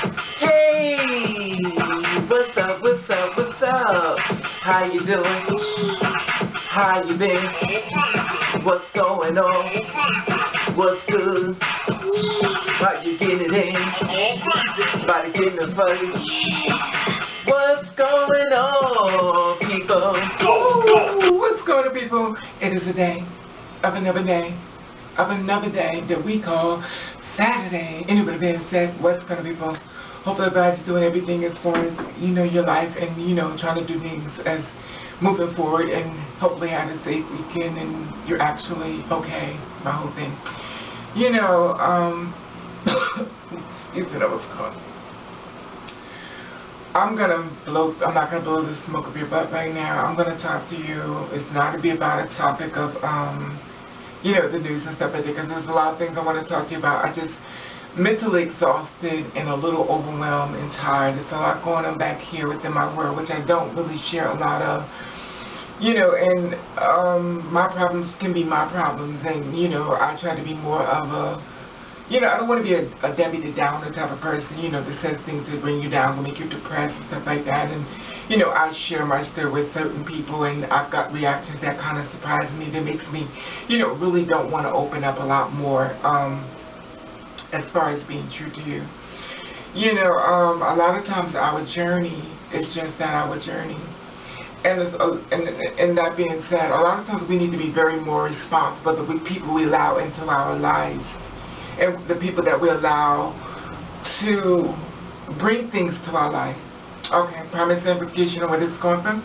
Hey, what's up, what's up, what's up? How you doing? How you been? What's going on? What's good? How you getting it in? Body getting it funny. What's going on, people? Ooh, what's going on, people? It is a day of another day of another day that we call Saturday. Anybody being said, what's going to be, people? Hopefully everybody's doing everything as far as, your life and, trying to do things as moving forward and hopefully have a safe weekend and you're actually okay, my whole thing. Excuse me, that was cold. I'm not gonna blow the smoke up your butt right now. I'm gonna talk to you. It's not to be about a topic of, the news and stuff like that, because there's a lot of things I want to talk to you about. I just mentally exhausted and a little overwhelmed and tired. There's a lot going on back here within my world, which I don't really share a lot of. And my problems can be my problems, and I try to be more of a, I don't want to be a Debbie the Downer type of person, that says things to bring you down, to make you depressed and stuff like that. And I share my story with certain people, and I've got reactions that kind of surprise me. That makes me, really don't want to open up a lot more, as far as being true to you. A lot of times our journey is just that, our journey. And that being said, a lot of times we need to be very more responsible for the people we allow into our lives, and the people that we allow to bring things to our life. Okay, promise amplification on where this is going from.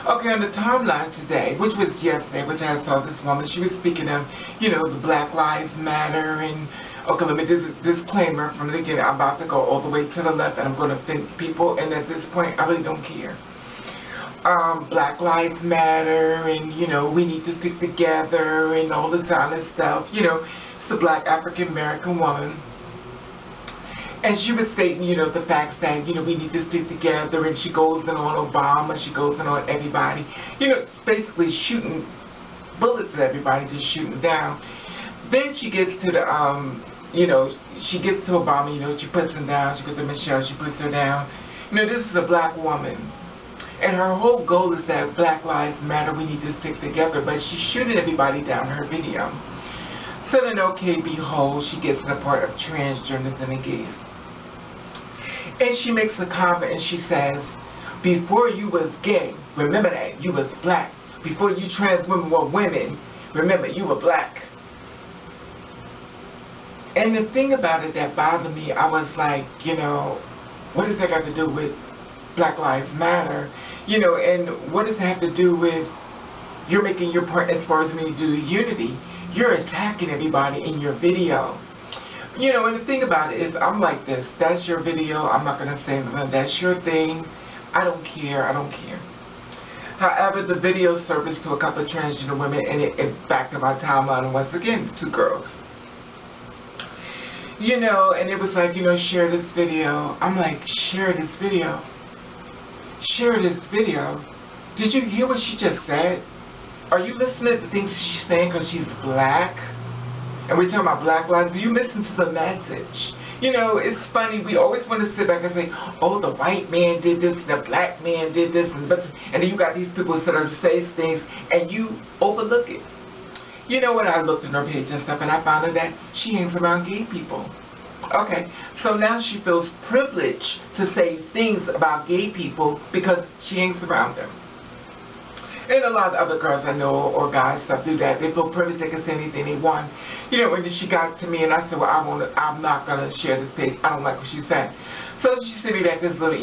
Okay, on the timeline today, which was yesterday, which I saw this woman, she was speaking of, the Black Lives Matter, and okay, let me do this disclaimer from the beginning. I'm about to go all the way to the left, and I'm going to offend people, and at this point, I really don't care. Black Lives Matter, and we need to stick together, and all this kind of stuff. It's a Black African American woman, and she was stating, the facts that we need to stick together, and she goes in on Obama, she goes in on everybody, it's basically shooting bullets at everybody, just shooting down. Then she gets to the she gets to Obama, she puts him down, she gets to Michelle, she puts her down. This is a black woman. And her whole goal is that Black Lives Matter, we need to stick together, but she's shooting everybody down in her video. So then, okay, behold, she gets to the part of transgenders and the gays. And she makes a comment and she says, before you was gay, remember that, you was black. Before you trans women were women, remember, you were black. And the thing about it that bothered me, I was like, what does that got to do with Black Lives Matter? And what does it have to do with you're making your point as far as when you do unity? You're attacking everybody in your video. And the thing about it is, I'm like this. That's your video. I'm not going to say anything. That's your thing. I don't care. I don't care. However, the video surfaced to a couple of transgender women, and it backed up my timeline, and once again, 2 girls. And it was like, share this video. I'm like, share this video. Share this video. Did you hear what she just said? Are you listening to things she's saying because she's black? And we're talking about Black lives. Do you listen to the message? It's funny. We always want to sit back and say, oh, the white man did this, the black man did this, and then you got these people that are saying things, and you overlook it. When I looked in her page and stuff, and I found out that she hangs around gay people. Okay, so now she feels privileged to say things about gay people because she hangs around them. And a lot of other girls I know, or guys, stuff do that. They feel privileged, they can say anything they want. And then she got to me and I said, well, I'm not going to share this page. I don't like what she said. So she sent me back this little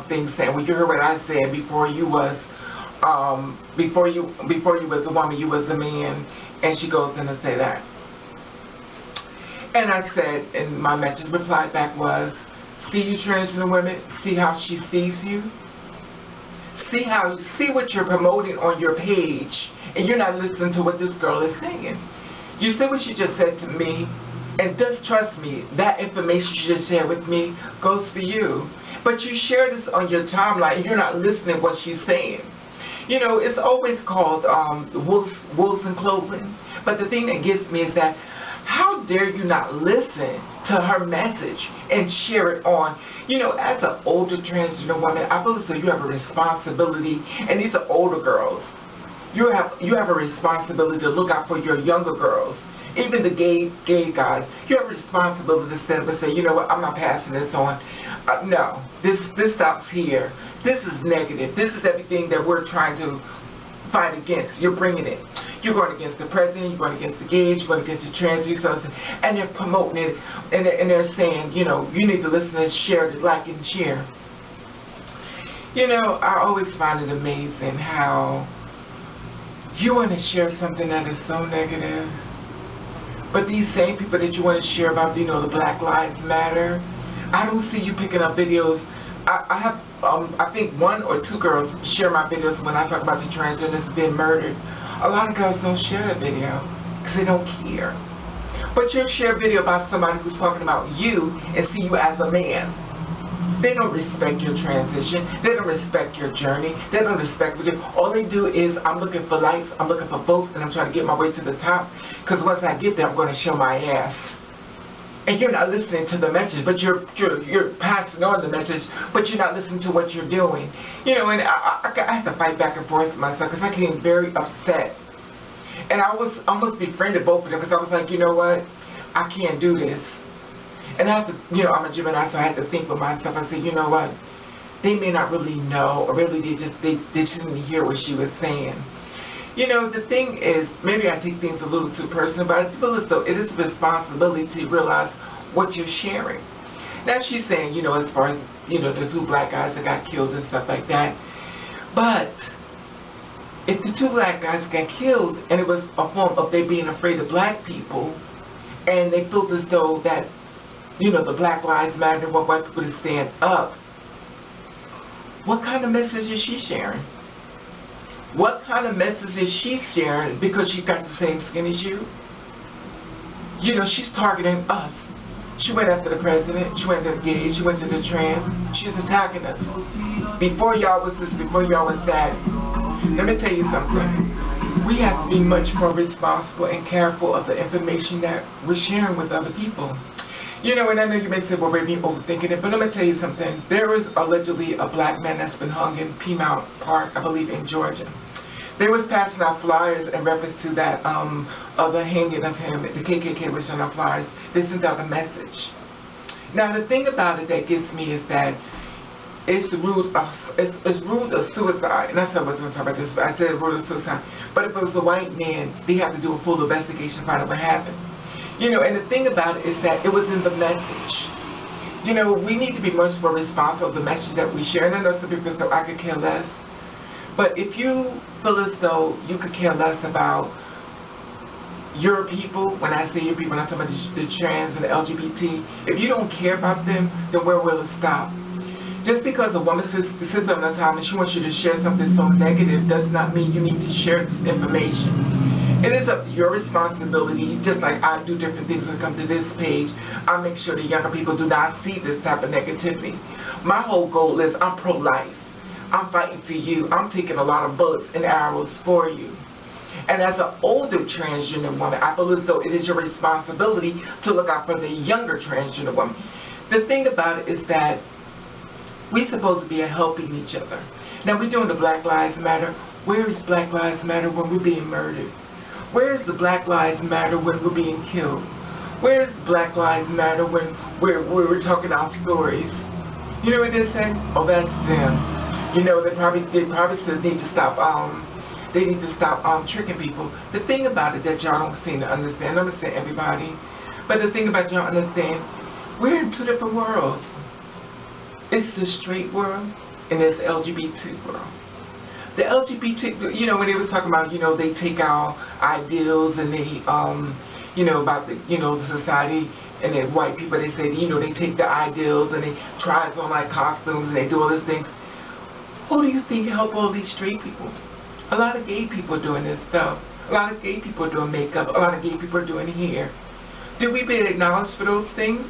thing saying, well, you heard what I said before you was a woman, you was a man. And she goes in and say that. And I said, and my message replied back was, see you transgender women, see how she sees you? See what you're promoting on your page, and you're not listening to what this girl is saying. You see what she just said to me, and just trust me, that information she just shared with me goes for you. But you share this on your timeline, and you're not listening to what she's saying. It's always called wolves in clothing. But the thing that gets me is that, how dare you not listen to her message and share it on. You know, as an older transgender woman, I feel as though you have a responsibility, and these are older girls. You have a responsibility to look out for your younger girls, even the gay guys. You have a responsibility to stand up and say, you know what, I'm not passing this on. No, this stops here. This is negative. This is everything that we're trying to fight against. You're bringing it. You're going against the president, you're going against the gays, you're going against the trans, and they're promoting it, and they're saying, you know, you need to listen and share, like and share. You know, I always find it amazing how you want to share something that is so negative, but these same people that you want to share about, you know, the Black Lives Matter, I don't see you picking up videos. I have, I think 1 or 2 girls share my videos when I talk about the transgenders being murdered. A lot of girls don't share that video because they don't care. But you'll share a video about somebody who's talking about you and see you as a man. They don't respect your transition. They don't respect your journey. They don't respect what you. All they do is, I'm looking for likes, I'm looking for votes, and I'm trying to get my way to the top. Because once I get there, I'm going to show my ass. And you're not listening to the message, but you're passing on the message, but you're not listening to what you're doing. You know, and I have to fight back and forth with myself because I became very upset. And I almost befriended both of them because I was like, you know what, I can't do this. And I have to, you know, I'm a Gemini, so I had to think with myself. I said, you know what, they may not really know, or really they didn't hear what she was saying. You know, the thing is, maybe I take things a little too personal, but I feel as though it is a responsibility to realize what you're sharing. Now she's saying, you know, as far as, you know, the 2 black guys that got killed and stuff like that. But if the 2 black guys got killed and it was a form of they being afraid of black people, and they felt as though that, you know, the Black Lives Matter and want white people to stand up, what kind of message is she sharing? What kind of message is she sharing because she got the same skin as you? You know, she's targeting us. She went after the president, she went to the gays, she went to the trans, she's attacking us. Before y'all was this, before y'all was that. Let me tell you something. We have to be much more responsible and careful of the information that we're sharing with other people. You know, and I know you may say, well, we're being overthinking it, but let me tell you something. There was allegedly a black man that's been hung in Piedmont Park, I believe, in Georgia. They was passing out flyers in reference to that other hanging of him. The KKK was showing out flyers. They sent out a message. Now, the thing about it that gets me is that it's ruled a suicide. And that's what I was going to talk about this, but I said ruled a suicide. But if it was a white man, they have to do a full investigation to find out what happened. You know, and the thing about it is that it was in the message. You know, we need to be much more responsible of the message that we share. And I know some people say, I could care less. But if you feel as though you could care less about your people, when I say your people, I'm talking about the trans and the LGBT, if you don't care about them, then where will it stop? Just because a woman sits on the time and she wants you to share something so negative does not mean you need to share this information. It is your responsibility, just like I do different things when it comes to this page. I make sure the younger people do not see this type of negativity. My whole goal is I'm pro-life. I'm fighting for you. I'm taking a lot of bullets and arrows for you. And as an older transgender woman, I feel as though it is your responsibility to look out for the younger transgender woman. The thing about it is that we're supposed to be helping each other. Now, we're doing the Black Lives Matter. Where is Black Lives Matter when we're being murdered? Where is the Black Lives Matter when we're being killed? Where is Black Lives Matter when we're talking our stories? You know what they say? Oh, that's them. You know, they probably said they need to stop tricking people. The thing about it that y'all don't seem to understand, I'm not saying everybody, but the thing about y'all understand, we're in 2 different worlds. It's the straight world and it's the LGBT world. The LGBT, you know, when they was talking about, you know, they take our ideals and they, you know, about the, you know, the society and the white people, they say, you know, they take the ideals and they try on like costumes and they do all these things. Who do you think help all these straight people? A lot of gay people are doing this stuff. A lot of gay people are doing makeup. A lot of gay people are doing hair. Do we be acknowledged for those things?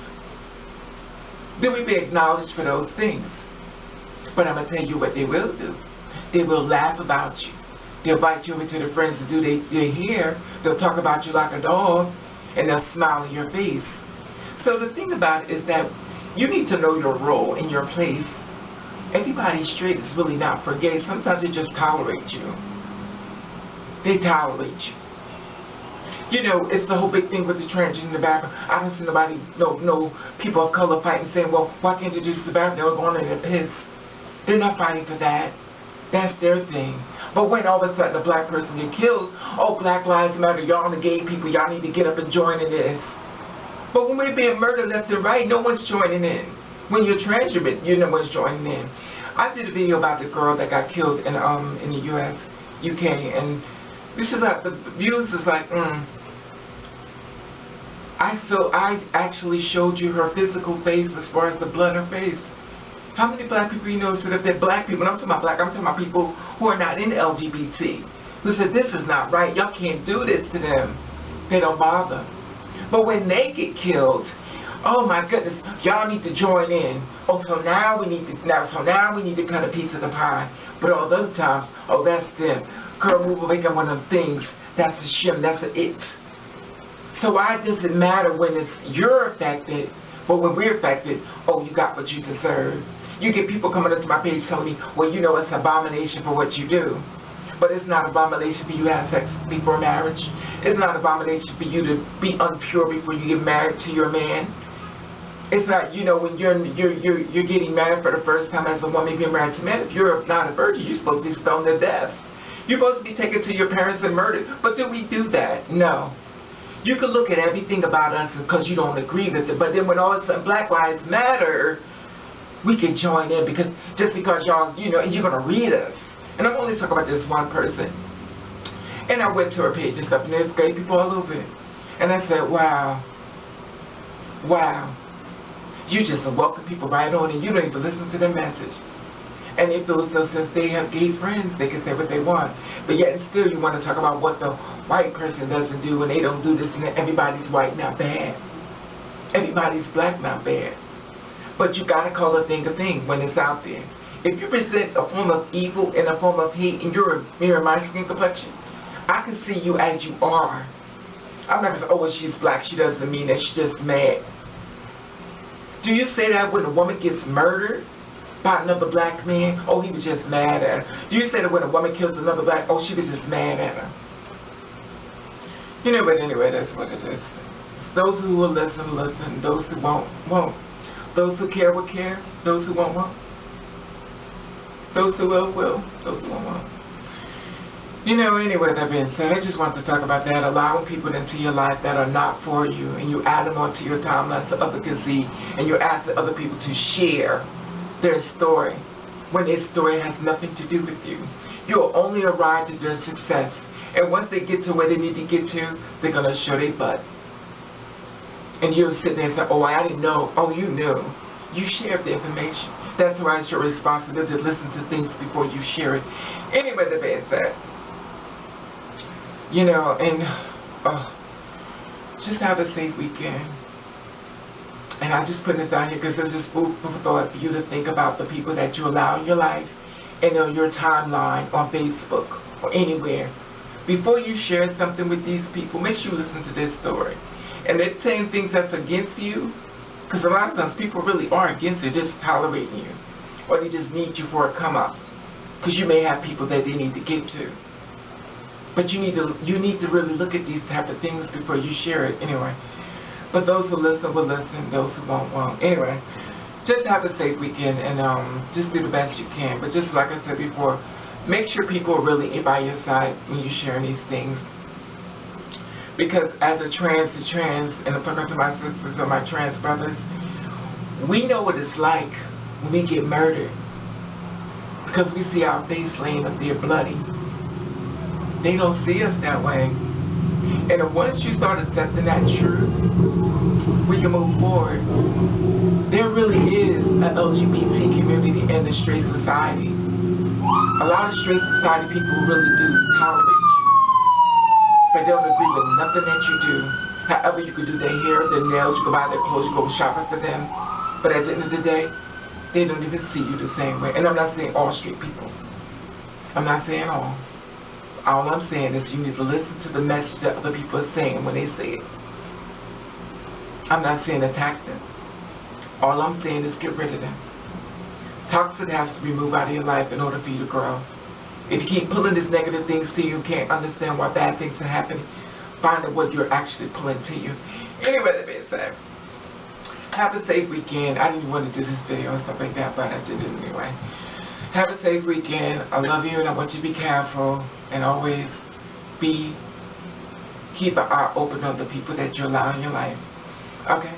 Do we be acknowledged for those things? But I'm going to tell you what they will do. They will laugh about you. They'll invite you over to their friends to do their hair. They'll talk about you like a dog, and they'll smile in your face. So the thing about it is that you need to know your role and your place. Everybody straight is really not for gay. Sometimes they just tolerate you. They tolerate you. You know, it's the whole big thing with the transgender bathroom. I don't see nobody, no people of color fighting saying, well, why can't you just the bathroom? They're going in and piss. They're not fighting for that. That's their thing. But when all of a sudden a black person get killed, oh, Black Lives Matter, y'all the gay people, y'all need to get up and join in this. But when we're being murdered left and right, no one's joining in. When you're transgender, no one's joining in. I did a video about the girl that got killed in the U.S., UK, and this is like, the views is like, I actually showed you her physical face as far as the blood on her face. How many black people you know said if they're black people, and I'm talking about black, I'm talking about people who are not in LGBT, who said this is not right, y'all can't do this to them. They don't bother. But when they get killed, oh my goodness, y'all need to join in. Oh, so now we need to cut a piece of the pie. But all those times, oh, that's them. Girl, move away from one of them things. That's a shim, that's a it. So why does it matter when you're affected, but when we're affected, oh, you got what you deserve. You get people coming up to my page telling me, well, you know, it's an abomination for what you do. But it's not an abomination for you to have sex before marriage. It's not an abomination for you to be impure before you get married to your man. It's not, you know, when you're getting married for the first time as a woman being married to men, if you're not a virgin, you're supposed to be stoned to death. You're supposed to be taken to your parents and murdered. But do we do that? No. You can look at everything about us because you don't agree with it. But then when all of a sudden Black Lives Matter, we can join in because just because y'all, you know, you're going to read us. And I'm only talking about this one person. And I went to her page and stuff, and there's gay people all over it. And I said, wow. Wow. You just welcome people right on, and you don't even listen to their message. And they feel as though since they have gay friends, they can say what they want. But yet still you want to talk about what the white person doesn't do, and they don't do this, and everybody's white, not bad. Everybody's black, not bad. But you got to call a thing when it's out there. If you present a form of evil and a form of hate, and you're a mirror of my skin complexion, I can see you as you are. I'm not going to say, oh, well, she's black. She doesn't mean that she's just mad. Do you say that when a woman gets murdered by another black man? Oh, he was just mad at her. Do you say that when a woman kills another black, oh, she was just mad at her? You know, but anyway, that's what it is. Those who will listen, listen. Those who won't, won't. Those who care will care. Those who won't, won't. Those who will, will. Those who won't, won't. You know, anyway, that being said, I just want to talk about that. Allowing people into your life that are not for you, and you add them onto your timeline so others can see, and you're asking other people to share their story when their story has nothing to do with you. You'll only arrive to their success. And once they get to where they need to get to, they're going to show their butt. And you'll sit there and say, oh, I didn't know. Oh, you knew. You shared the information. That's why it's your responsibility to listen to things before you share it. Anyway, that being said, you know, and just have a safe weekend. And I just put this down here because it's just food for thought for you to think about the people that you allow in your life and on your timeline on Facebook or anywhere. Before you share something with these people, make sure you listen to this story. And they're saying things that's against you, because a lot of times people really are against you, just tolerating you. Or they just need you for a come up. Because you may have people that they need to get to. But you need to really look at these type of things before you share it anyway. But those who listen will listen, those who won't, won't. Anyway, just have a safe weekend and just do the best you can. But just like I said before, make sure people are really by your side when you're sharing these things. Because as a trans to trans, and I'm talking to my sisters or my trans brothers, we know what it's like when we get murdered. Because we see our face laying up there bloody. They don't see us that way. And once you start accepting that truth, we can move forward. There really is an LGBT community in the straight society. A lot of straight society people really do tolerate you. But they don't agree with nothing that you do. However, you could do their hair, their nails, you could buy their clothes, you go shopping for them. But at the end of the day, they don't even see you the same way. And I'm not saying all straight people. I'm not saying all. All I'm saying is you need to listen to the message that other people are saying when they say it. I'm not saying attack them. All I'm saying is get rid of them. Toxic has to be moved out of your life in order for you to grow. If you keep pulling these negative things to you, can't understand why bad things are happening, find out what you're actually pulling to you. Anyway, that being said, have a safe weekend. I didn't want to do this video and stuff like that, but I did it anyway. Have a safe weekend. I love you, and I want you to be careful and always keep an eye open on the people that you allow in your life. Okay?